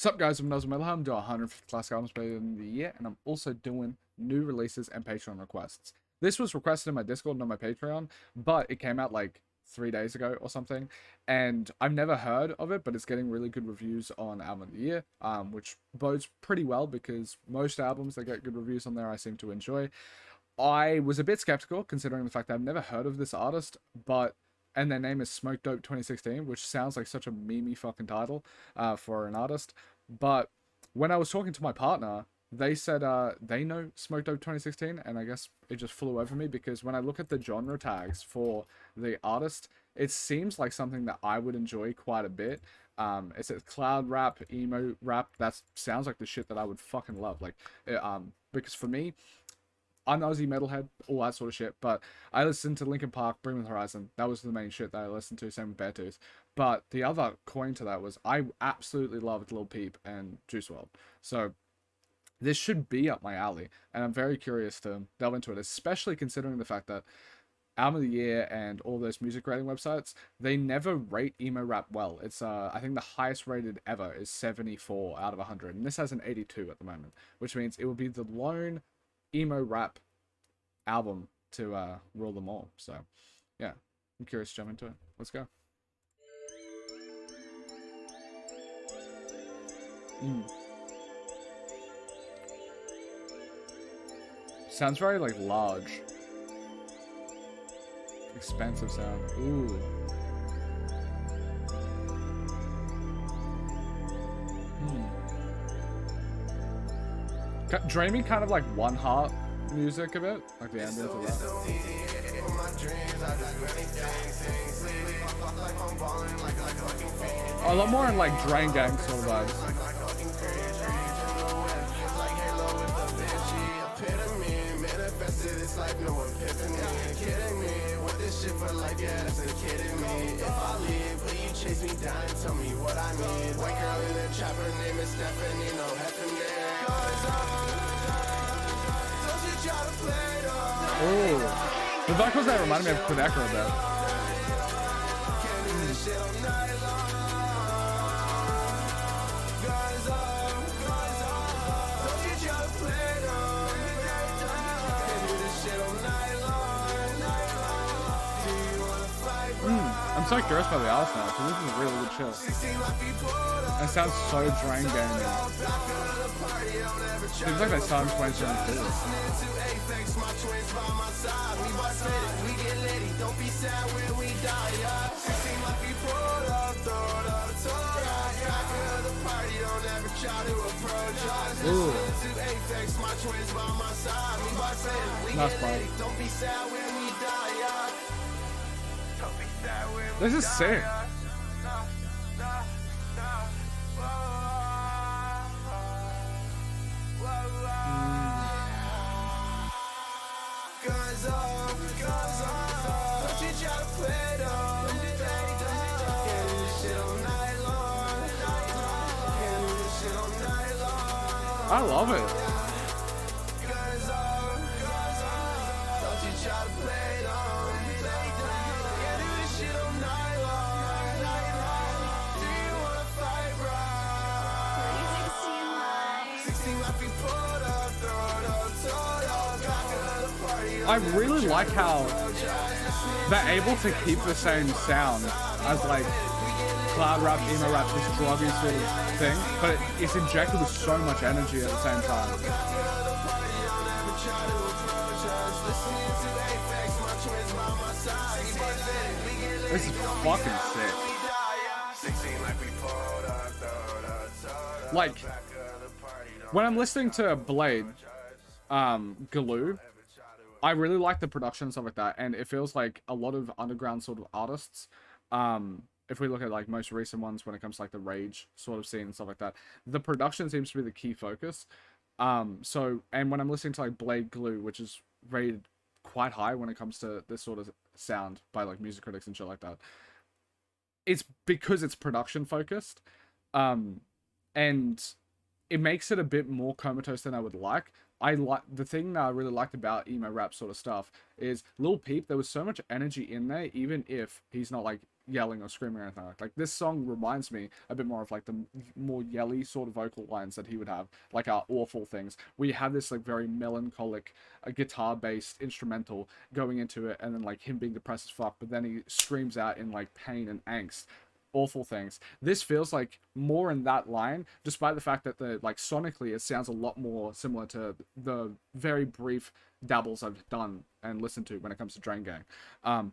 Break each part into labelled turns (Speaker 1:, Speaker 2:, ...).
Speaker 1: What's up, guys? I'm AUSSIE METALHEAD. I'm doing 150 classic albums by the end of the year, and I'm also doing new releases and Patreon requests. This was requested in my Discord, not my Patreon, but it came out like 3 days ago or something, and I've never heard of it, but it's getting really good reviews on Album of the Year, which bodes pretty well because most albums that get good reviews on there I seem to enjoy. I was a bit skeptical considering the fact that I've never heard of this artist, and their name is smokedope2016, which sounds like such a memey fucking title for an artist. But when I was talking to my partner, they said they know smokedope2016, and I guess it just flew over me because when I look at the genre tags for the artist, it seems like something that I would enjoy quite a bit. It says cloud rap, emo rap. That sounds like the shit that I would fucking love. Because for me, I'm Aussie Metalhead, all that sort of shit, but I listened to Linkin Park, Bring Me the Horizon. That was the main shit that I listened to, same with Beartooth. But the other coin to that was I absolutely loved Lil Peep and Juice WRLD. So this should be up my alley, and I'm very curious to delve into it, especially considering the fact that Album of the Year and all those music rating websites, they never rate emo rap well. It's I think the highest rated ever is 74 out of 100, and this has an 82 at the moment, which means it will be the lone emo rap album to rule them all. So yeah, I'm curious to jump into it. Let's go. Sounds very like large, expensive sound. Ooh. Dreamy, kind of like One Heart music a bit, like the ambience of that. A lot more in like Drain Gang sort of vibes.
Speaker 2: Chase me down and tell me what I need. White girl in the trap, her name is Stephanie, no
Speaker 1: Oh, the vocals that reminded me of Quebec a bit. I'm so curious about the artist now, because this is a really good show. It sounds so Drain Gaming. Seems like they started in 2022. Ooh. Nice bite. This is sick. I love it. I really like how they're able to keep the same sound as like cloud rap, emo rap, this druggy sort of thing, but it's injected with so much energy at the same time. This is fucking sick. Like, when I'm listening to Blade, Galoo, I really like the production and stuff like that, and it feels like a lot of underground sort of artists, if we look at like most recent ones when it comes to like the rage sort of scene and stuff like that, the production seems to be the key focus. And when I'm listening to like Blade Glue, which is rated quite high when it comes to this sort of sound by like music critics and shit like that, it's because it's production focused, and it makes it a bit more comatose than I would like. The thing that I really liked about emo rap sort of stuff is Lil Peep, there was so much energy in there, even if he's not like yelling or screaming or anything like this song reminds me a bit more of like the more yelly sort of vocal lines that he would have, like our awful things. We have this like very melancholic guitar based instrumental going into it, and then like him being depressed as fuck, but then he screams out in like pain and angst. Awful things. This feels like more in that line, despite the fact that the like sonically it sounds a lot more similar to the very brief dabbles I've done and listened to when it comes to Drain Gang.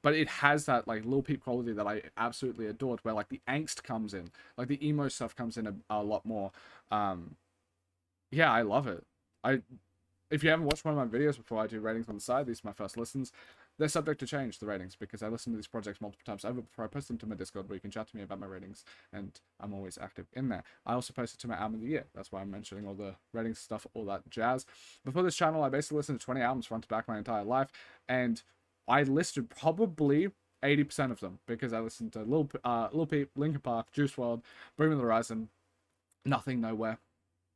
Speaker 1: But it has that like Lil Peep quality that I absolutely adored, where like the angst comes in, like the emo stuff comes in a lot more. Yeah, I love it. If you haven't watched one of my videos before, I do ratings on the side. These are my first listens. They're subject to change, the ratings, because I listen to these projects multiple times over before I post them to my Discord, where you can chat to me about my ratings, and I'm always active in there. I also post it to my album of the year. That's why I'm mentioning all the ratings stuff, all that jazz. Before this channel, I basically listened to 20 albums front to back my entire life, and I listed probably 80% of them, because I listened to Lil Peep, Linkin Park, Juice WRLD, Bring Me the Horizon, Nothing Nowhere.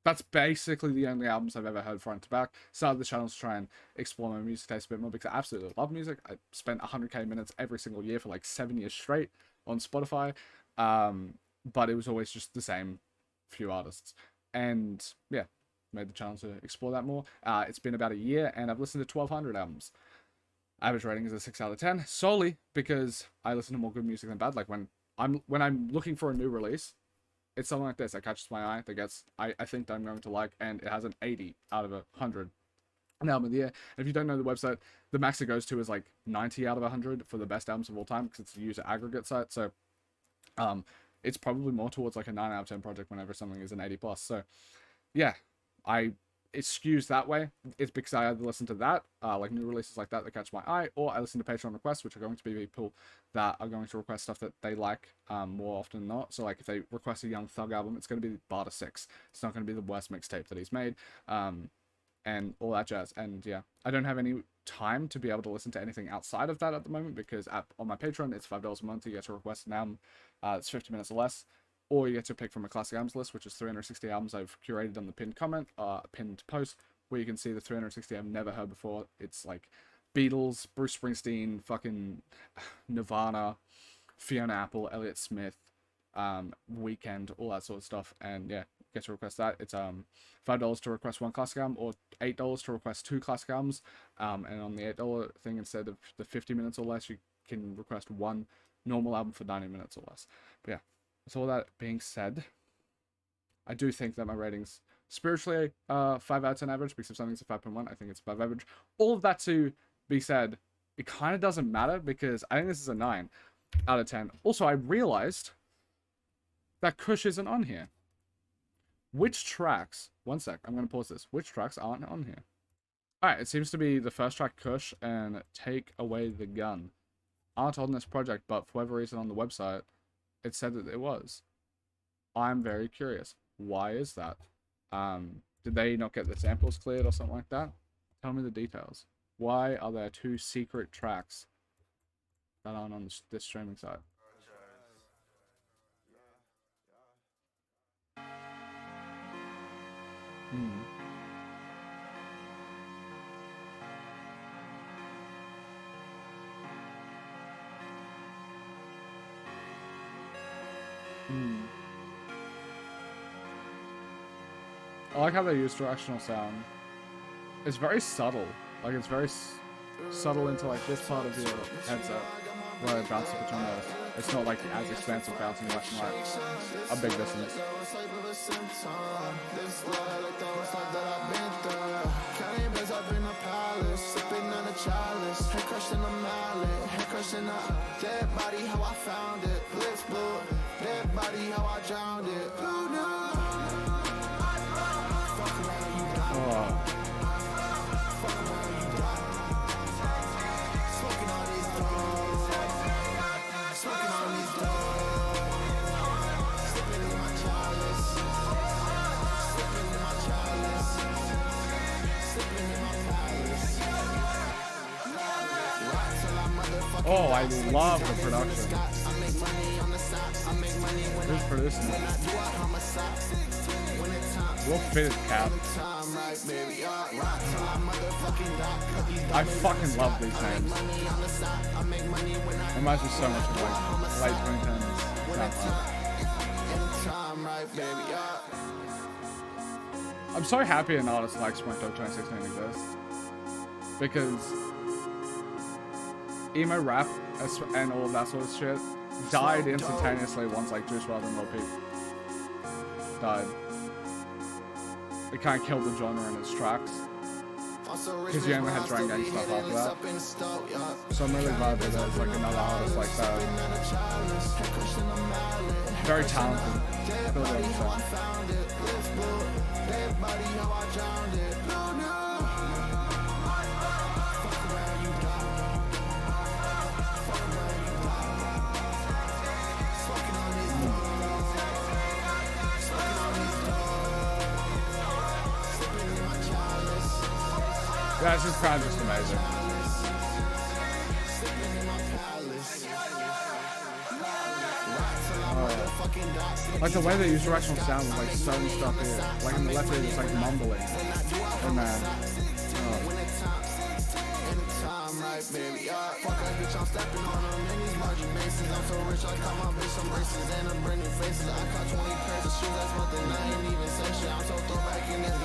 Speaker 1: That's basically the only albums I've ever heard front to back. Started the channel to try and explore my music taste a bit more, because I absolutely love music. I spent 100k minutes every single year for like 7 years straight on Spotify. But it was always just the same few artists. And yeah, made the channel to explore that more. It's been about a year, and I've listened to 1,200 albums. Average rating is a 6 out of 10, solely because I listen to more good music than bad. Like when I'm looking for a new release, it's something like this that catches my eye, that gets I think that I'm going to like, and it has an 80 out of 100 an album of the year. And if you don't know the website, the max it goes to is like 90 out of 100 for the best albums of all time, because it's a user aggregate site. So it's probably more towards like a 9 out of 10 project whenever something is an 80 plus. So yeah, it skews that way. It's because I either listen to that, like new releases like that catch my eye, or I listen to Patreon requests, which are going to be people that are going to request stuff that they like more often than not. So like if they request a Young Thug album, it's going to be Barter 6. It's not going to be the worst mixtape that he's made, and all that jazz. And yeah, I don't have any time to be able to listen to anything outside of that at the moment, because on my Patreon, it's $5 a month. You get to request an album that's 50 minutes or less. Or you get to pick from a classic albums list, which is 360 albums I've curated on the pinned post, where you can see the 360 I've never heard before. It's like Beatles, Bruce Springsteen, fucking Nirvana, Fiona Apple, Elliott Smith, Weekend, all that sort of stuff. And yeah, get to request that. It's $5 to request one classic album, or $8 to request 2 classic albums. And on the $8 thing, instead of the 50 minutes or less, you can request one normal album for 90 minutes or less. But yeah. With all that being said, I do think that my ratings spiritually 5 out of 10 average, because if something's a 5.1, I think it's above average. All of that to be said, it kind of doesn't matter, because I think this is a 9 out of 10. Also, I realized that Kush isn't on here. Which tracks, one sec, I'm going to pause this. Which tracks aren't on here? Alright, it seems to be the first track, Kush, and Take Away the Gun aren't on this project, but for whatever reason on the website, it said that it was. I'm very curious. Why is that? Did they not get the samples cleared or something like that? Tell me the details. Why are there 2 secret tracks that aren't on this streaming site? I like how they use directional sound. It's very subtle. Like, it's very subtle into like this part of your headset, where it bounces between those. It's not like as expansive bouncing left and right. A big dissonance. Oh, I love the production. Who's producing it? Real fitted cap. I fucking love these names. Reminds me so much of like late 2010s SoundCloud. I'm so happy an artist like smokedope2016 exists, because emo rap and all of that sort of shit died instantaneously once like Juice WRLD and Lil Peep died. It kind of killed the genre in its tracks, because you only had Drain Gang stuff after that. So I'm really glad that there's like another artist like that. Very talented. Really understand. Yeah, it's just kind of just amazing. Like the way they use directional sound with like so much stuff here. Like in the left ear, it's like mumbling. Oh man.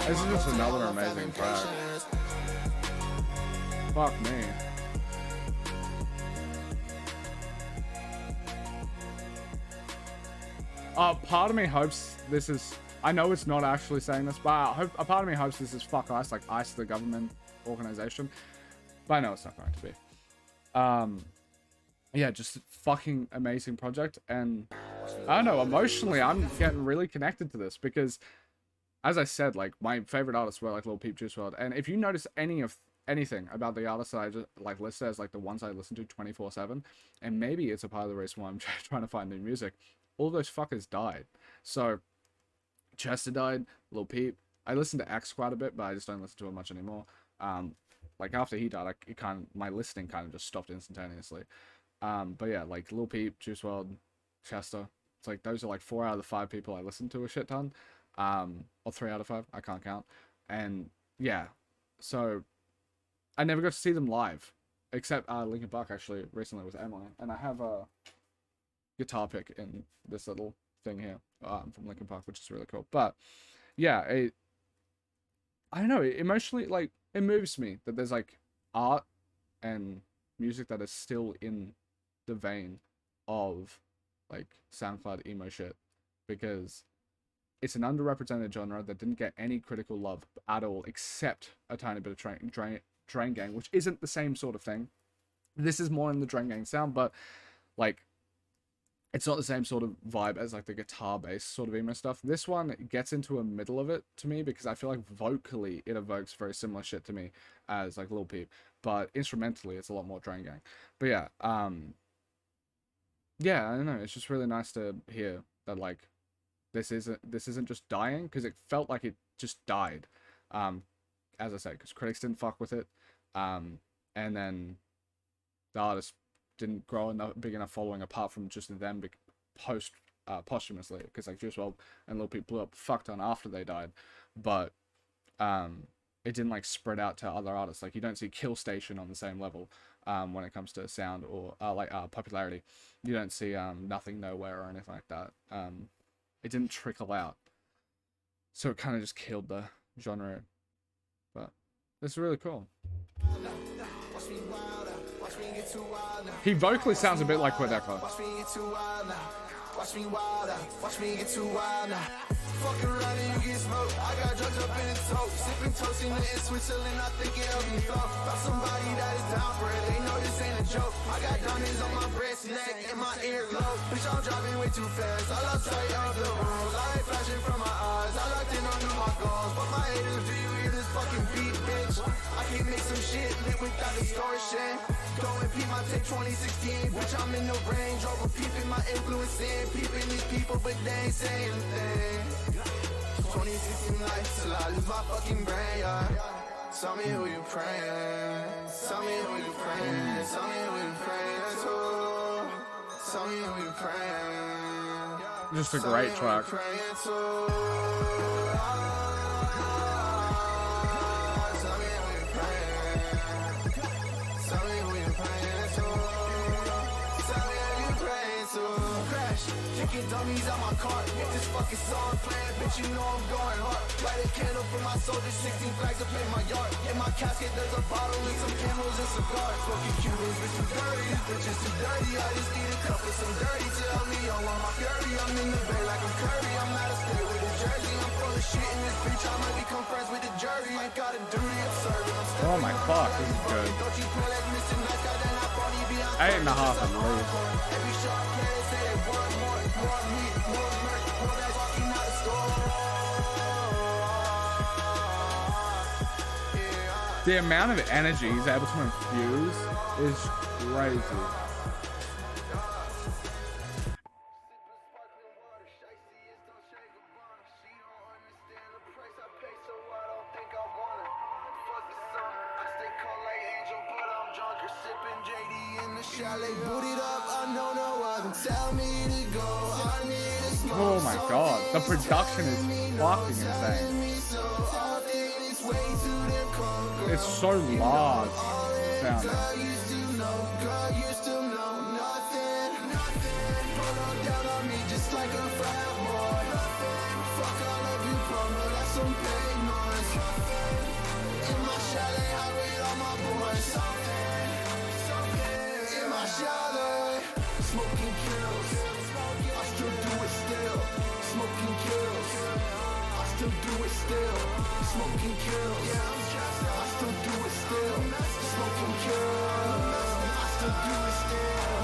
Speaker 1: This is just another amazing track. Fuck me. Part of me hopes this is, I know it's not actually saying this, but a part of me hopes this is fuck ICE, like ICE, the government organization. But I know it's not going to be. Yeah, just fucking amazing project. And I don't know, emotionally, I'm getting really connected to this because, as I said, like my favorite artists were like Lil Peep, Juice WRLD. And if you notice anything about the artists that I just like listed as like the ones I listen to 24/7, and maybe it's a part of the reason why I'm trying to find new music, all those fuckers died. So Chester died, Lil Peep. I listen to X quite a bit, but I just don't listen to it much anymore. Like after he died, my listening kind of just stopped instantaneously. But yeah, like Lil Peep, Juice WRLD, Chester. It's like those are like 4 out of the 5 people I listen to a shit ton. Or 3 out of 5, I can't count. And yeah, so I never got to see them live, except Linkin Park actually recently with Emily, and I have a guitar pick in this little thing here from Linkin Park, which is really cool. But yeah, I don't know, emotionally, like it moves me that there's like art and music that is still in the vein of like SoundCloud emo shit, because it's an underrepresented genre that didn't get any critical love at all, except a tiny bit of Drain Gang, which isn't the same sort of thing. This is more in the Drain Gang sound, but like it's not the same sort of vibe as like the guitar-based sort of emo stuff. This one gets into a middle of it to me because I feel like vocally it evokes very similar shit to me as like Lil Peep, but instrumentally it's a lot more Drain Gang. But yeah, yeah, I don't know. It's just really nice to hear that like this isn't just dying, because it felt like it just died. As I said, because critics didn't fuck with it, and then the artist didn't grow enough big enough following apart from just them posthumously, because like Juice WRLD and Lil Peep blew up fuck ton after they died, but it didn't like spread out to other artists. Like you don't see Kill Station on the same level when it comes to sound or popularity. You don't see Nothing Nowhere or anything like that. It didn't trickle out, so it kind of just killed the genre. But this is really cool. He vocally sounds a bit like Quadeca.
Speaker 2: Watch me wild out, watch me get too wild now. Fuck around and you get smoked. I got drugs up in the tote, sipping toast in Switzerland. I think it helped me flow. Got somebody that is down for it. They know this ain't a joke. I got diamonds on my breast, neck, and my earlobe. Bitch, I'm driving way too fast. I lost sight of the rules. I ain't flashing from my eyes. I locked in on my goals, but my haters, do you hear this fucking beat, bitch? I can make some shit lit without distortion. Go and peep my tape 2016. Bitch, I'm in the Range Rover, peeping my influence in. Peeping these people, but they ain't saying anything. 2016 life till I lose my fucking brain, yeah. Tell me who you praying. Tell me who you praying. Tell me who you praying to. Tell me who you praying.
Speaker 1: Just a great track.
Speaker 2: dummies on my cart. If this fucking song playing, bitch, you know I'm going hard. Light a candle for my soldiers, 16 flags up in my yard. In my casket, there's a bottle and some candles and cigars. Smoking Cubans, bitch, too dirty. These bitches too dirty. I just need a cup of some dirty. Tell me I want my fury. I'm in the bay like I'm Curry. I'm out of state with a jersey. I'm full of shit in this bitch. I might become friends with the jury. I got a duty of serving.
Speaker 1: Oh my fuck, this is good. 8.5 at least.
Speaker 2: Every shot player say they want more meat, more merch, more guys walking out the store.
Speaker 1: The amount of energy he's able to infuse is crazy. Oh my god, the production is fucking insane. It's so large sounding.
Speaker 2: Smoking kills, I still do it still. Smoking kills, I still do it still. Smoking kills, I still do it still. Smoking kills, I still do it still.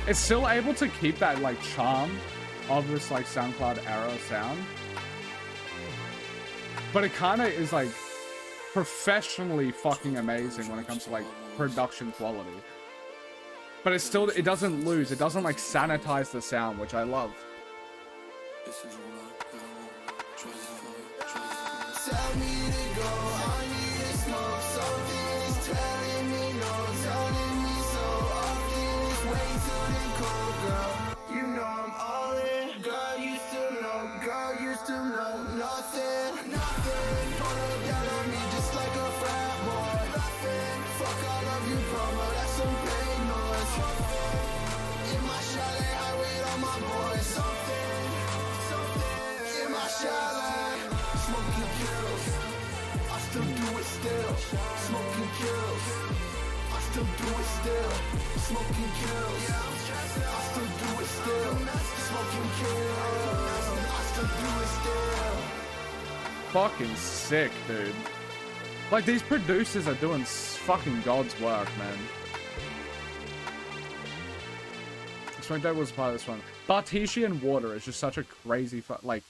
Speaker 1: It's still able to keep that like charm of this like SoundCloud era sound, but it kind of is like professionally fucking amazing when it comes to like production quality. But it's still, it doesn't lose, it doesn't like sanitize the sound, which I love.
Speaker 2: Tell me to go, I need to smoke. Something is telling me no, telling me so often. It's way too damn cold, girl. You know I'm all in. Girl, you still know, girl, you still know nothing. Put her down on me just like a frat boy. Fuck all of you promo, that's some big noise. In my chalet, I wait on my boys. Something. In my chalet, smoking kills. I still do it still. Smoking kills. I still do it still. Smoking kills. I still do it still. Smoking kills. I still do it still.
Speaker 1: Fucking sick, dude. Like, these producers are doing fucking God's work, man. Smokedope was part of this one. Bartishi and Water is just such a crazy like,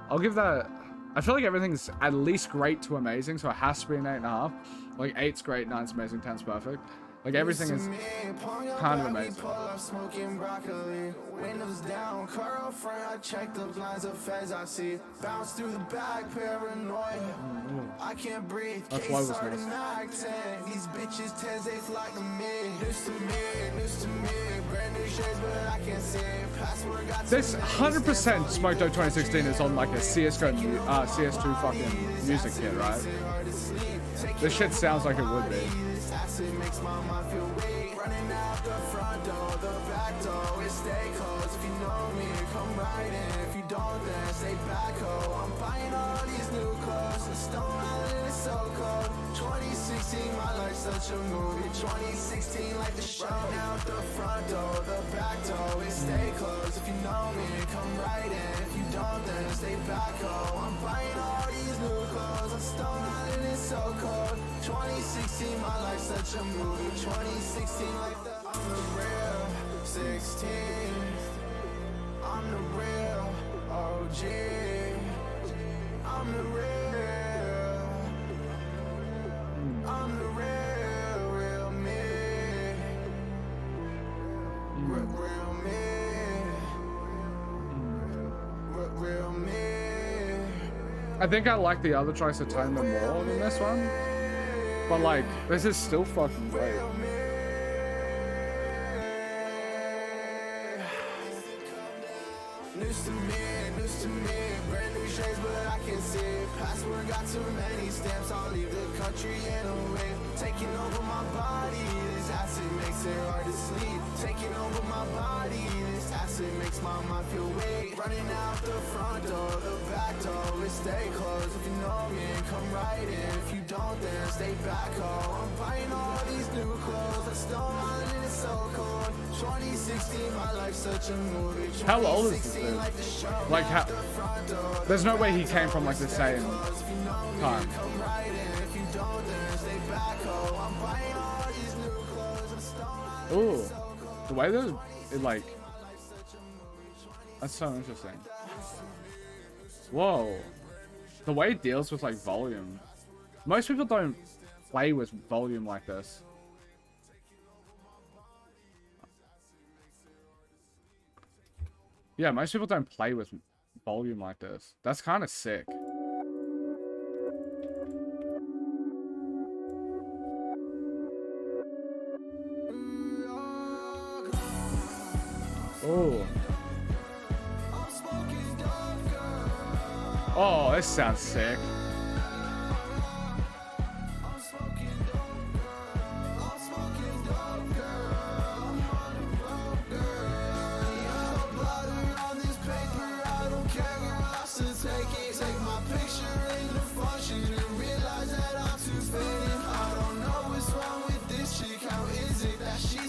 Speaker 1: I'll give that, I feel like everything's at least great to amazing, so it has to be an 8.5. Like 8's great, 9's amazing, 10's perfect. Like everything is kind of amazing.
Speaker 2: Smoking broccoli, windows down, car out front. I check the blinds of feds I see. Bounce through the back, paranoia. I can't breathe.
Speaker 1: That's why it was nice.
Speaker 2: These bitches tens they like to me. News to me, brand new shades, but I can't see it. Password got
Speaker 1: This 100% Smokedope2016 is on like a CSGO, CS2 fucking music kit, right? This shit sounds like it would be.
Speaker 2: Acid makes my mind feel weak. Running out the front door, the back door, it stay closed. If you know me, come right in. If you don't, then stay back home. I'm buying all these new clothes. The Stone Island is so cold. 2016, my life's such a movie. 2016, like the show. Running out the front door, the back door, it stay closed. If you know me, come right in. If you don't, then stay back home. I'm buying all these new clothes. The Stone Island is so cold. 2016, my life's such a movie. 2016, like the I'm the real 16. I'm the real OG. I'm the real. I'm the real me. Real me. Real me.
Speaker 1: I think I like the other choice of Time more than this one. But like, this is still fucking great.
Speaker 2: news to me. Brand new shades, but I can't see it. Password got too many stamps. I'll leave the country in a wave. Taking over my body. This acid makes it hard to sleep. Taking over my body. This acid makes my mind feel weak. Running out the front door, the back door. Let's stay closed. If you know me, come right in. If you don't, then stay back home. I'm buying all these new clothes. I stole mine and it's so cold. 2016, my life's such a movie.
Speaker 1: How old is this dude? Like, how? There's no way he came from like the same time. Ooh, the way that it like, that's so interesting. Whoa, the way it deals with like volume. Most people don't play with volume like this. Yeah, most people don't play with volume like this. That's kind of sick. Oh. Oh, this sounds sick.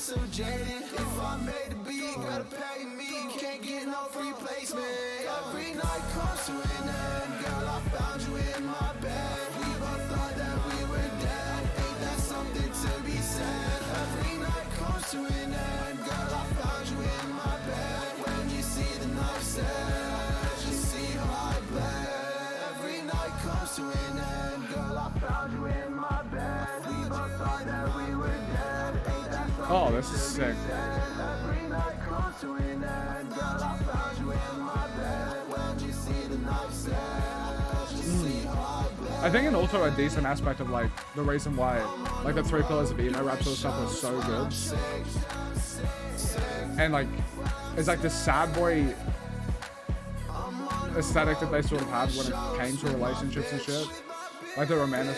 Speaker 2: So jaded. If I made the beat, gotta pay me. Can't get no free placement. Every night comes to an end. Girl, I found you in my bed. We both thought that we were dead. Ain't that something to be said? Every night comes to an end. Girl, I found you in my bed. When you see the knife edge, you see how I bled. Every night comes to an end. Girl, I found you in my bed. We both thought that we were dead.
Speaker 1: Oh, this is sick. I think and also a decent aspect of like the reason why like the 3 pillars of emo rap sort of stuff was so good. And like it's like the sad boy aesthetic that they sort of had when it came to relationships and shit. Like the romantic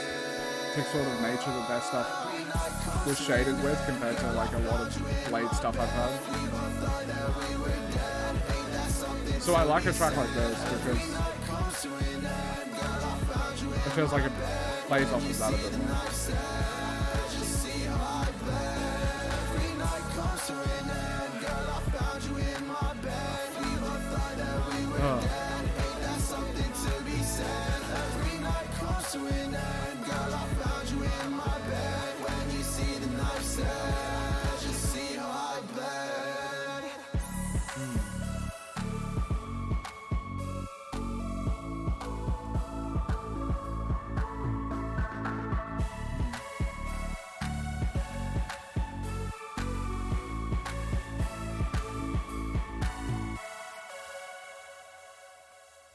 Speaker 1: sort of nature that their stuff was shaded with compared to like a lot of late stuff I've heard. So I like a track like this because it feels like it plays off of that a bit more.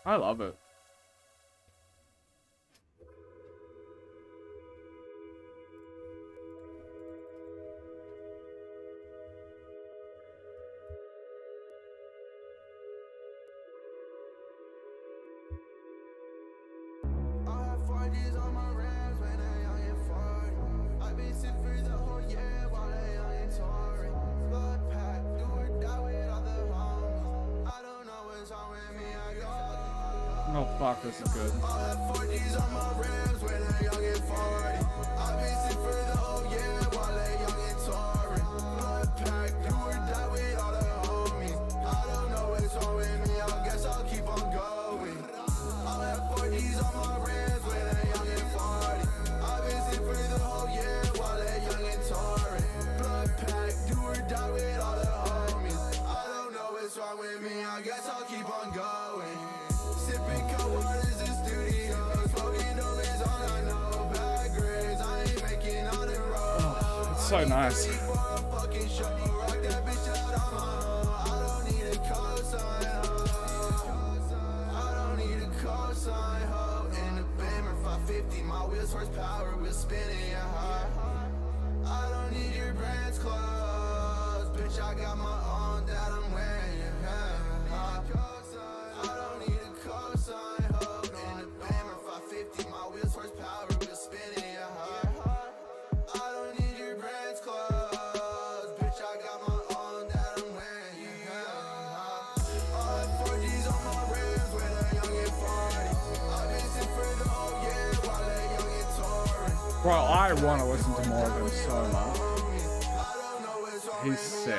Speaker 1: I love it. Oh fuck, this is good. So nice. My wheels horsepower, we're spinning high. I don't need your brand's clothes, bitch. I got my own that I'm wearing. Bro, I want to listen to more of him so much. He's sick.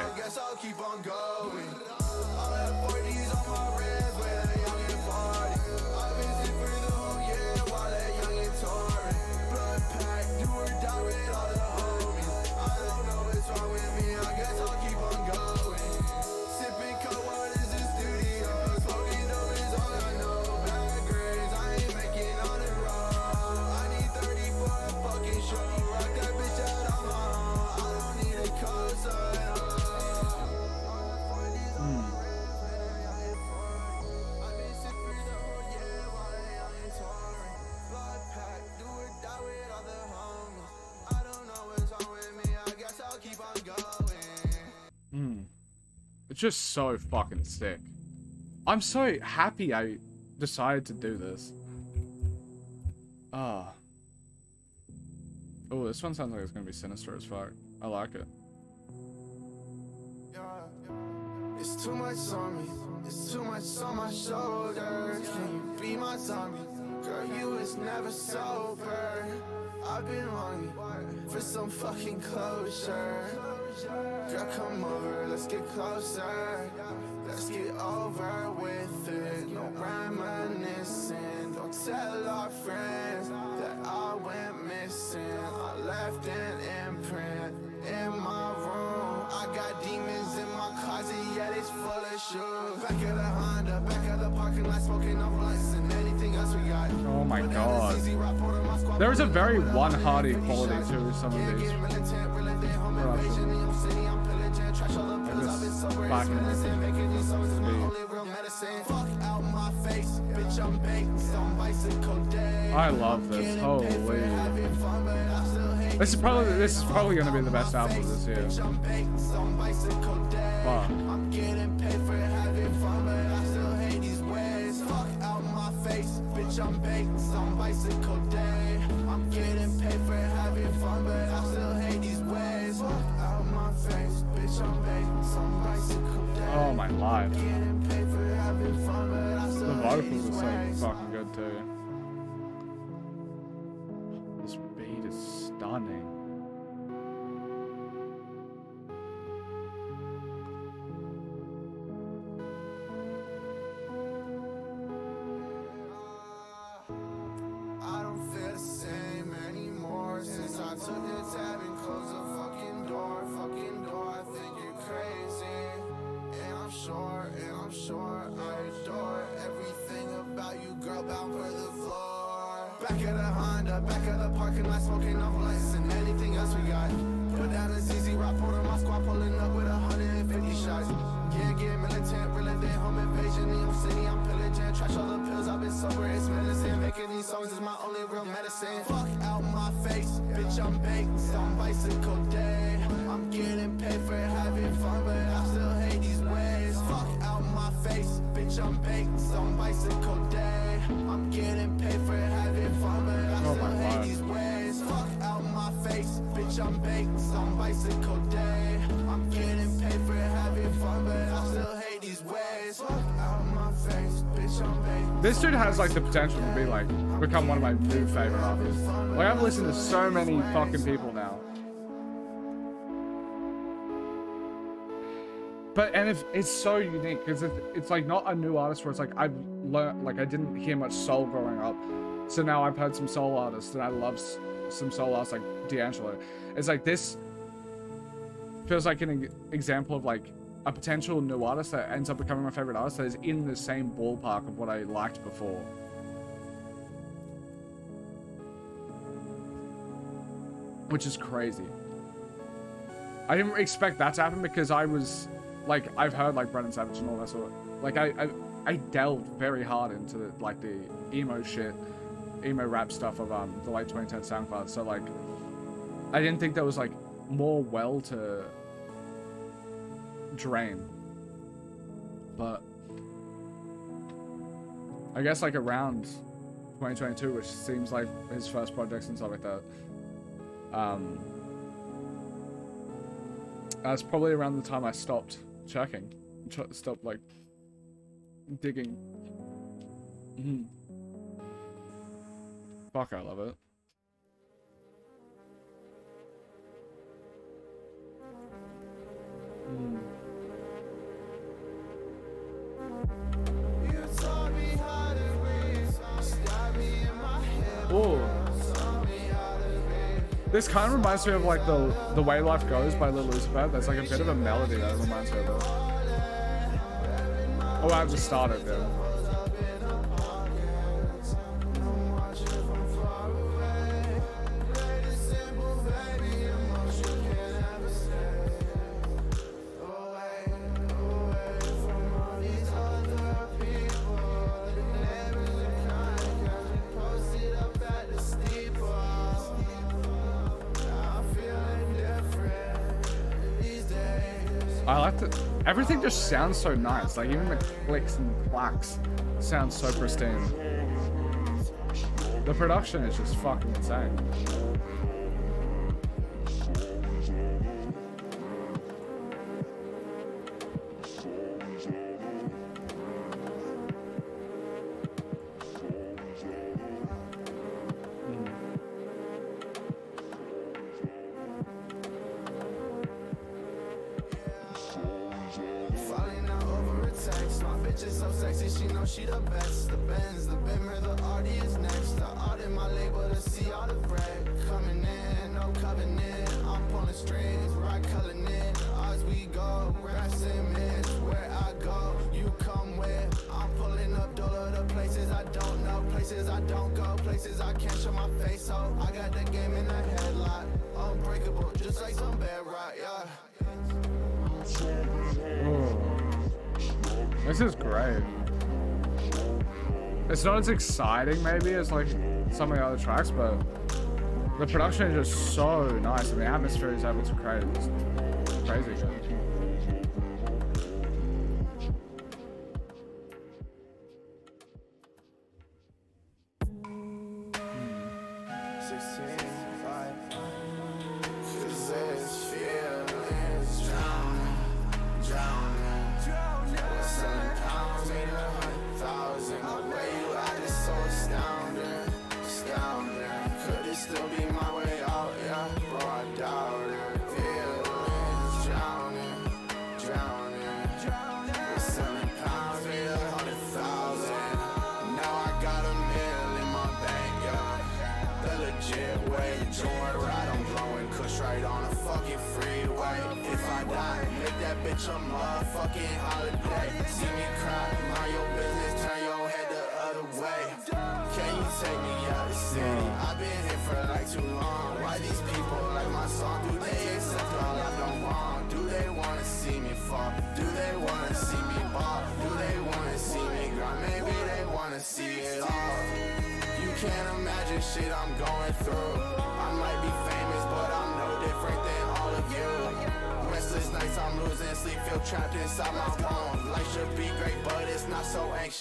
Speaker 1: It's just so fucking sick. I'm so happy I decided to do this. Ah. Oh, this one sounds like it's gonna be sinister as fuck. I like it.
Speaker 2: It's too much on me. It's too much on my shoulders. Can you be my zombie? Girl, you was never sober. I've been longing for some fucking closure. Girl, come over, let's get closer. Let's get over with it. No reminiscing. Don't tell our friends that I went missing. I left an imprint in my room. I got demons in my closet, yet it's full of shoes. Back of the Honda, back of the parking lot, smoking no blunts and anything else we got.
Speaker 1: Oh my god. There is a very one Hardy quality to some of these. I love this. Holy. This is probably gonna be the best album of this year. Fuck. I'm getting paid for having fun, but I still hate these ways. Fuck out my face, bitch, I'm baked some bicycle day. I'm getting paid for having fun, but I still hate these ways. Fuck out my face, bitch, I'm baked some bicycle day. Oh my life. The vocals are so fucking good too. This beat is stunning. I don't feel the same anymore since I took the tab and closed the fucking door. I think you're crazy. And I'm sure I adore everything about you, girl, bound for the floor. Back of the Honda, back of the parking lot, smoking no blunts and anything else we got. Put down a ZZ Rock, on my squad, pulling up with 150 shots. Yeah, get militant, real day home invasion in your city, I'm pillaging. Trash all the pills, I've been sober, it's medicine. Making these songs is my only real medicine. Fuck out my face, bitch, I'm baked some bicycle day. I'm getting paid for having fun, but I still hate these ways. Fuck out my face, bitch, I'm baked some bicycle day. I'm getting paid for having fun, but I still hate these ways. Fuck out my face, bitch, I'm baked some bicycle day. I'm getting paid for having fun, but I still hate these ways. Fuck out my face, bitch, I'm baked. This dude has like the potential to be like become one of my new favorite artists. Like I've listened to so many fucking people now. But and it's so unique because it's like not a new artist where it's like I've learned, like I didn't hear much soul growing up, so now I've heard some soul artists and I love some soul artists like D'Angelo. It's like this feels like an example of like a potential new artist that ends up becoming my favorite artist that is in the same ballpark of what I liked before. Which is crazy. I didn't expect that to happen because I was like, I've heard like Brennan Savage and all that sort of, like I delved very hard into the, like the emo shit, emo rap stuff of the late 2010 SoundCloud. So like, I didn't think there was like more well to drain. But I guess like around 2022, which seems like his first projects and stuff like that. That's probably around the time I stopped checking, stopped like digging. Fuck, I love it.
Speaker 2: You taught me how to breathe, stabbed me in my head.
Speaker 1: Ooh.
Speaker 2: Taught me how to breathe.
Speaker 1: This kind of reminds me of like the Way Life Goes by Lil Uzi. There's like a bit of a melody that reminds me of it. Oh, I just started there. I like that. Everything just sounds so nice. Like even the clicks and clacks sound so pristine. The production is just fucking insane.
Speaker 2: So sexy, she know she the best. The Benz, the Bimmer, the Audi is next. The audit my label to see all the bread coming in, no covenant. I'm pulling strings, right culling in. As we go, grass and mist. Where I go, you come with. I'm pulling up dollar the places I don't know, places I don't go, places I can't show my face. So I got the game in a headlock, unbreakable, just like some bedrock, yeah.
Speaker 1: This is great. It's not as exciting maybe as like some of the other tracks, but the production is just so nice and the atmosphere is able to create. It's crazy good.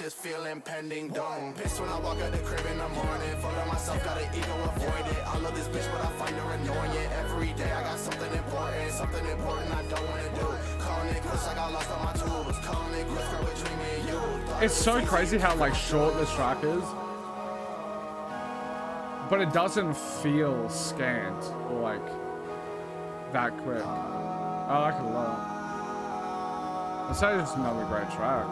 Speaker 2: Feel impending doom. Pissed when I walk out the crib in the morning. Full of myself, got an ego, avoid it. I love this bitch, but I find her annoying. Every day I got something important I don't wanna do. Calling it quits like I lost all my tools. Calling it quits, girl, between me and you.
Speaker 1: It's so crazy how like short this track is, but it doesn't feel scant or like that quick. I like it a lot. It's just another great track.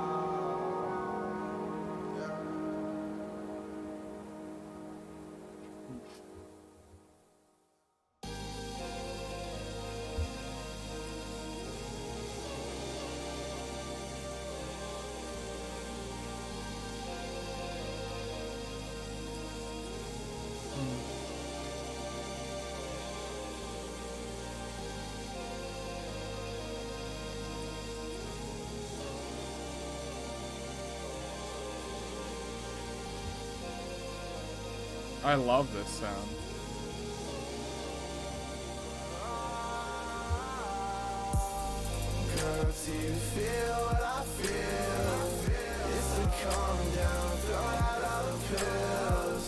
Speaker 1: I love this sound.
Speaker 2: Girl, do you feel what I feel? It's a calm down, throw out all the pills.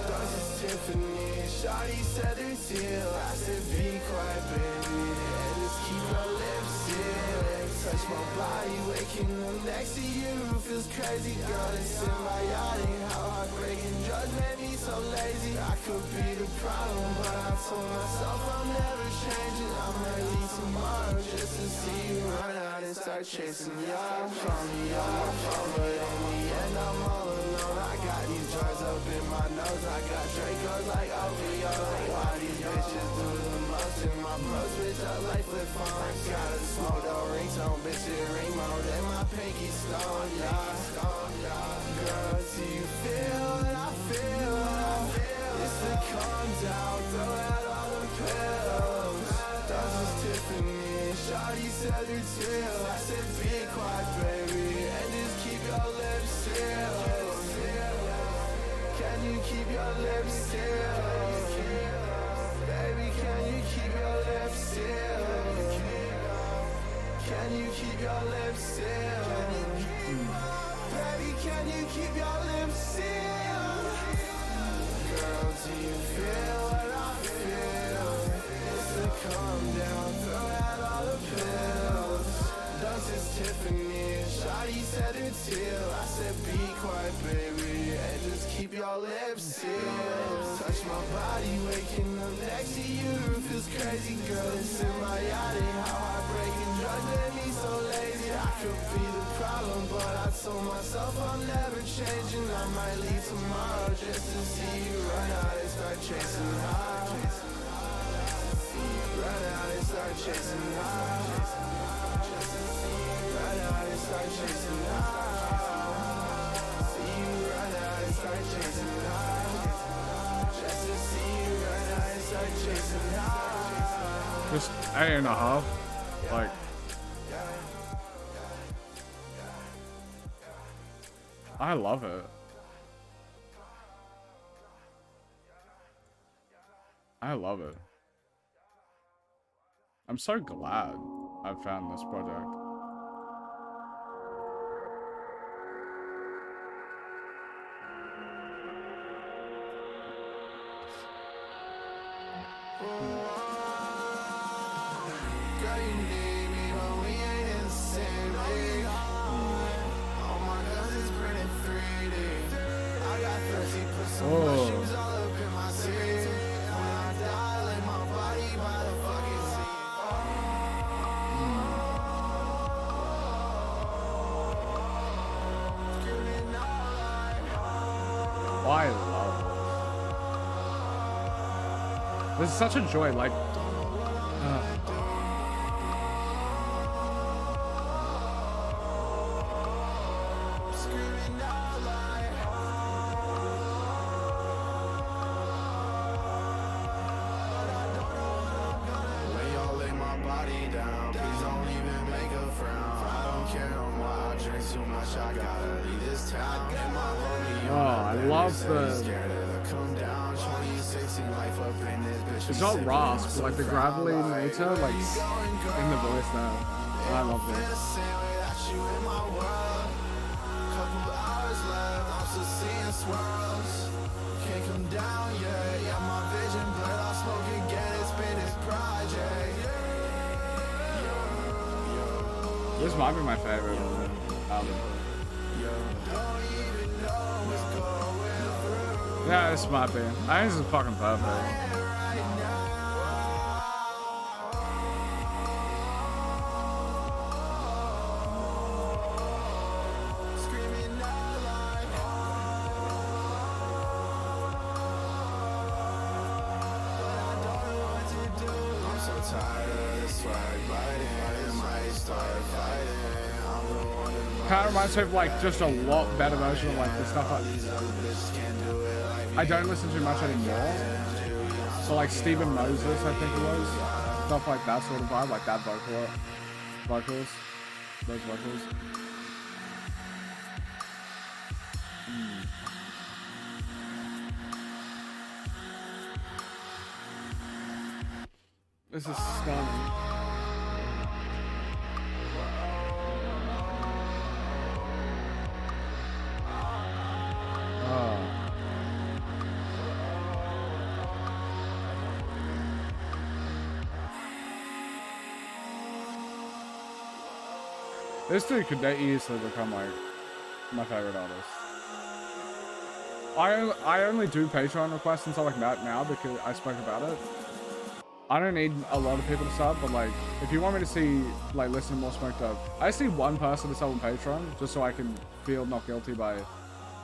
Speaker 2: Thought it's Tiffany, shawty said it's deal. I said be quiet, baby, and just keep your lips sealed. Touch my body, waking waking up next to you feels crazy, girl. It's symbiotic, how heartbreaking drugs made me so lazy. I could be the problem, but I told myself I'm never changing. I might leave tomorrow just to see you run out and start chasing y'all. Call me on my phone, but in the end I'm all alone. I got these drugs up in my nose, I got Dracos like OVO. Why these bitches do the most in my bros, bitch up like flip phones. Got a smokedope ringtone, bitch it ring mode, and my pinky stone, yeah. Girl, do you feel what I feel? It's the calm down, throw out all the pills. That's just Tiffany, shawty said her tail. I said be quiet, baby, and just keep your lips sealed. Can you keep your lips sealed? Baby, can you keep your lips sealed? Can you keep your lips sealed? Baby, can you keep your lips sealed? Girl, do you feel what I feel? It's the calm down, throw out all the pills. Those is Tiffany, shawty said her tail. I said be quiet, baby, and just keep your lips sealed. Touch my body, waking up next to you feels crazy, girl. It's symbiotic, how heartbreaking drugs made me so lazy. I could be the problem, but I told myself I'm never changing. I might leave tomorrow just to see you run out and start chasing high. Run out and start chasing high. Run out and start chasing high. See you run out and start chasing high. Just to see you run out and start chasing high.
Speaker 1: Just 8.5. Like, I love it. I love it. I'm so glad I found this project.
Speaker 2: Girl, you need me, but we ain't in the same league. All my guns is printed 3D. I got thirsty, put some mushrooms all up in my seat. When I die, lay my body by the fucking sea. Screaming all night.
Speaker 1: Oh, I love it. This is such a joy, like,
Speaker 2: Screaming all night. When y'all lay my body down, please don't even make a frown. I don't care no more, I drink too much, I gotta leave this town. And my homie,
Speaker 1: oh, I love the.
Speaker 2: scared of the come down. 2016 life up in this bitch.
Speaker 1: It's not rasp, but like the gravelly nature, like in the voice now. I love this.
Speaker 2: Without you in my world. Couple hours left, I'm still seeing swirls. Can't come down yet, yeah, my vision blurred. I'll smoke again, it's been this project.
Speaker 1: This might be my favorite album. Yeah, this might be. I think this is fucking perfect. Kind of reminds me of like just a lot better version of like the stuff I don't listen to much anymore. So like Stephen Moses, I think it was. Stuff like that sort of vibe, like that vocals. Those vocals. This is stunning. This dude could easily become like my favorite artist. I only do Patreon requests and stuff like that now because I spoke about it. I don't need a lot of people to sub, but like, if you want me to see, like, listen to more Smoked Up, I just need one person to sub on Patreon, just so I can feel not guilty by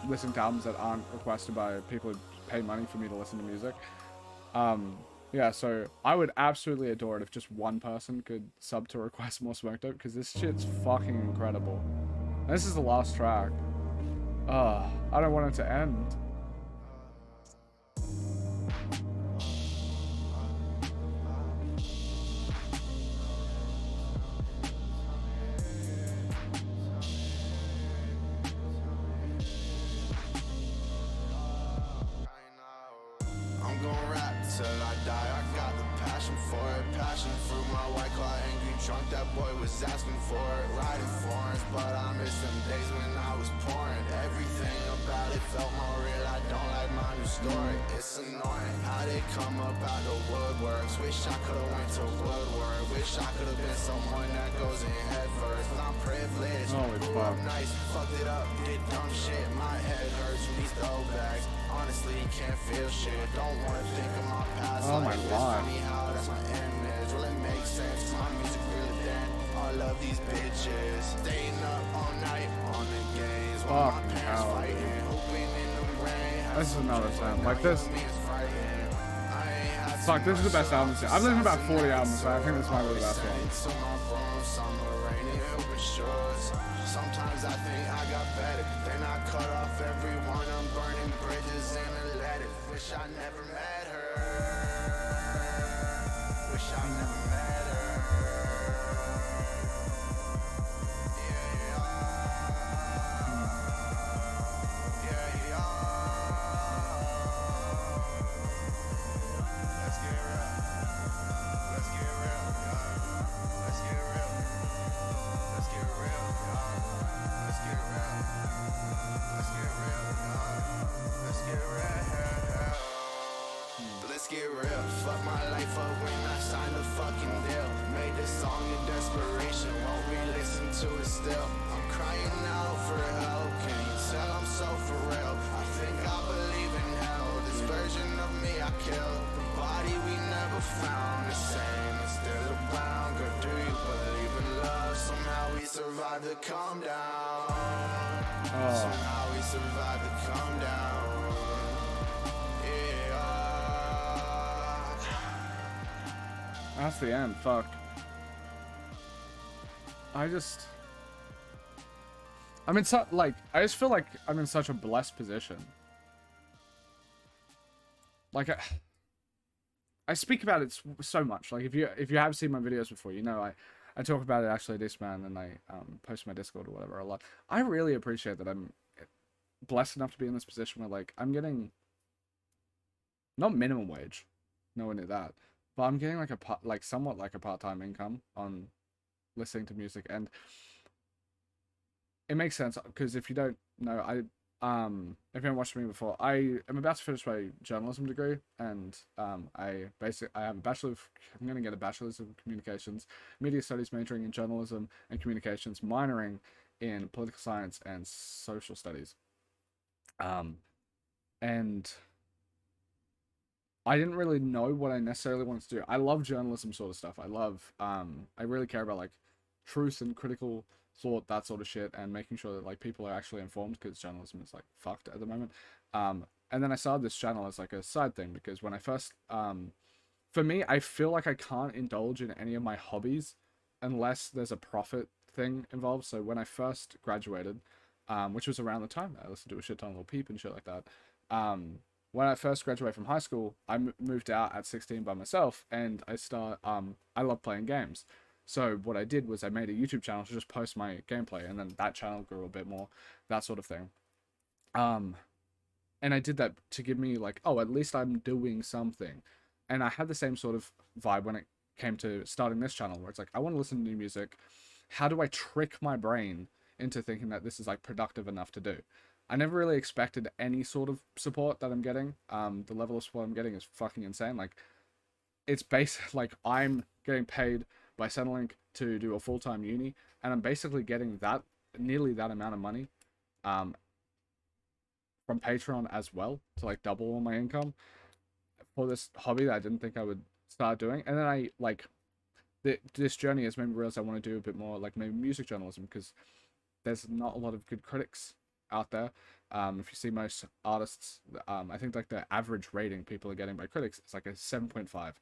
Speaker 1: listening to albums that aren't requested by people who pay money for me to listen to music. Yeah, so I would absolutely adore it if just one person could sub to request more Smoked Up, because this shit's fucking incredible. And this is the last track. I don't want it to end.
Speaker 2: I'm gon' rap till I die. I got the passion for it. Passion for my white claw, angry drunk. That boy was asking for it. Riding foreigns, but I miss them days when I was pouring. Everything about it felt more real. I don't like my new story. It's annoying how they come up out the woodworks. Wish I could've went to Woodward. Wish I could've been someone that goes in head first. But I'm privileged. Grew up nice, fucked it up, did dumb shit. My head hurts from these throwbacks. Honestly, can't feel shit. Don't wanna think of my past.
Speaker 1: Oh my God.
Speaker 2: Funny how that's my image. Will it make sense? My music really then. I love these bitches. Staying up all night on the games while my parents fighting. Hoping in the rain.
Speaker 1: This is another sound. Like this. Fuck, this is the best album. I've listened to about 40 albums, but I think this might be the best one.
Speaker 2: Sometimes I think I got better. Then I cut off everyone. I'm burning bridges in a letter. Wish I never met her. Wish I never met her. Yeah, yeah. Yeah. Let's get real. Let's get real. Let's get real. Let's get real. Let's get real. Let's get real. Let's get real. Let's get real. Fuck my life up when I signed a fucking deal. Made this song in desperation. Won't re-listen to it still. I'm crying out for help. Can you tell I'm so for real? I think I believe in hell. This version of me I killed. The body we never found. The same is still around. Girl, do you believe in love? Somehow we survived the calm down. Somehow we survived the calm down. Yeah.
Speaker 1: That's the end. Fuck. I'm in such, like, I just feel like I'm in such a blessed position. Like, I speak about it so much. Like, if you have seen my videos before, you know I talk about it actually this man, and I post my Discord or whatever a lot. I really appreciate that I'm blessed enough to be in this position where, like, I'm getting not minimum wage, nowhere near that, but I'm getting like somewhat like a part-time income on listening to music, and it makes sense because if you don't know, if you haven't watched me before, I am about to finish my journalism degree, and I have I'm gonna get a bachelor's of communications, media studies, majoring in journalism and communications, minoring in political science and social studies. And I didn't really know what I necessarily wanted to do. I love journalism sort of stuff. I really care about like truth and critical thought, that sort of shit, and making sure that like people are actually informed, because journalism is like fucked at the moment. And then I started this channel as like a side thing, because when I first for me, I feel like I can't indulge in any of my hobbies unless there's a profit thing involved. So when I first graduated, which was around the time that I listened to a shit ton of Lil Peep and shit like that, when I first graduated from high school, I moved out at 16 by myself, and I love playing games. So what I did was I made a YouTube channel to just post my gameplay, and then that channel grew a bit more, that sort of thing. And I did that to give me like, oh, at least I'm doing something. And I had the same sort of vibe when it came to starting this channel, where it's like, I want to listen to new music. How do I trick my brain into thinking that this is like productive enough to do? I never really expected any sort of support that I'm getting. The level of support I'm getting is fucking insane. Like, it's based, like, I'm getting paid by Centrelink to do a full-time uni. and I'm basically getting that nearly that amount of money um from Patreon as well to like double all my income for this hobby that I didn't think I would start doing. And then I like this journey has made me realize I want to do a bit more like maybe music journalism, because there's not a lot of good critics out there. If you see most artists, I think like the average rating people are getting by critics is like a 7.5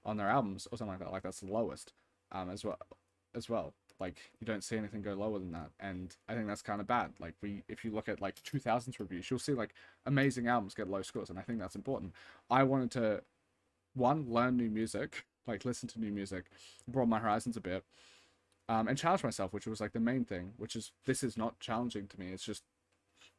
Speaker 1: on their albums or something like that. Like that's the lowest, as well. Like you don't see anything go lower than that, and I think that's kind of bad. Like if you look at like 2000s reviews, you'll see like amazing albums get low scores, and I think that's important. I wanted to learn new music, like listen to new music, broaden my horizons a bit, and challenge myself, which was like the main thing. This is not challenging to me. It's just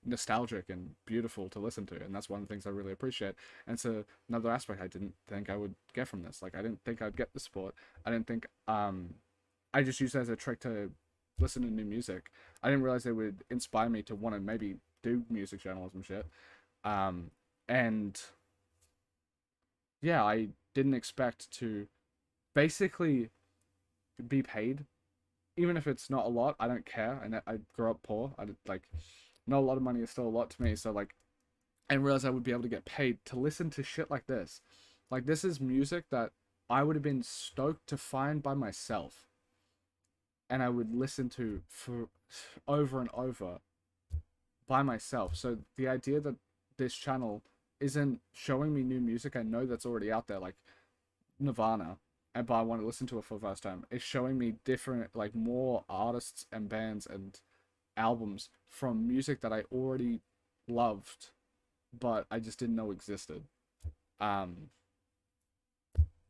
Speaker 1: nostalgic and beautiful to listen to, and that's one of the things I really appreciate. And it's another aspect I didn't think I would get from this. Like I didn't think I'd get the support. I didn't think I just used it as a trick to listen to new music. I didn't realize it would inspire me to want to maybe do music journalism shit. And yeah, I didn't expect to basically be paid, even if it's not a lot. I don't care. And I grew up poor. I did, like, not a lot of money is still a lot to me. So like, I didn't realize I would be able to get paid to listen to shit like this. Like this is music that I would have been stoked to find by myself, and I would listen to for over and over by myself. So the idea that this channel isn't showing me new music I know that's already out there, like Nirvana, but I want to listen to it for the first time. It's showing me different, like more artists and bands and albums from music that I already loved, but I just didn't know existed.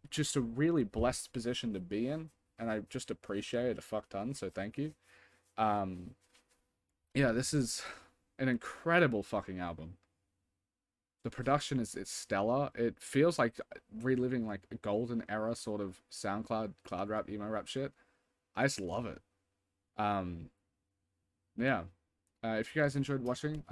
Speaker 1: Just a really blessed position to be in, and I just appreciate it a fuck ton, so thank you. Yeah, this is an incredible fucking album. The production is stellar. It feels like reliving like a golden era sort of SoundCloud, cloud rap, emo rap shit. I just love it. Yeah. If you guys enjoyed watching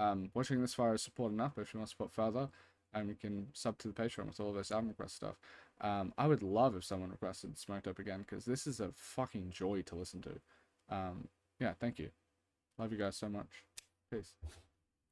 Speaker 1: this far is support enough. If you want to support further, you can sub to the Patreon with all of this album request stuff. I would love if someone requested Smoked Up again, because this is a fucking joy to listen to. Yeah, thank you. Love you guys so much. Peace.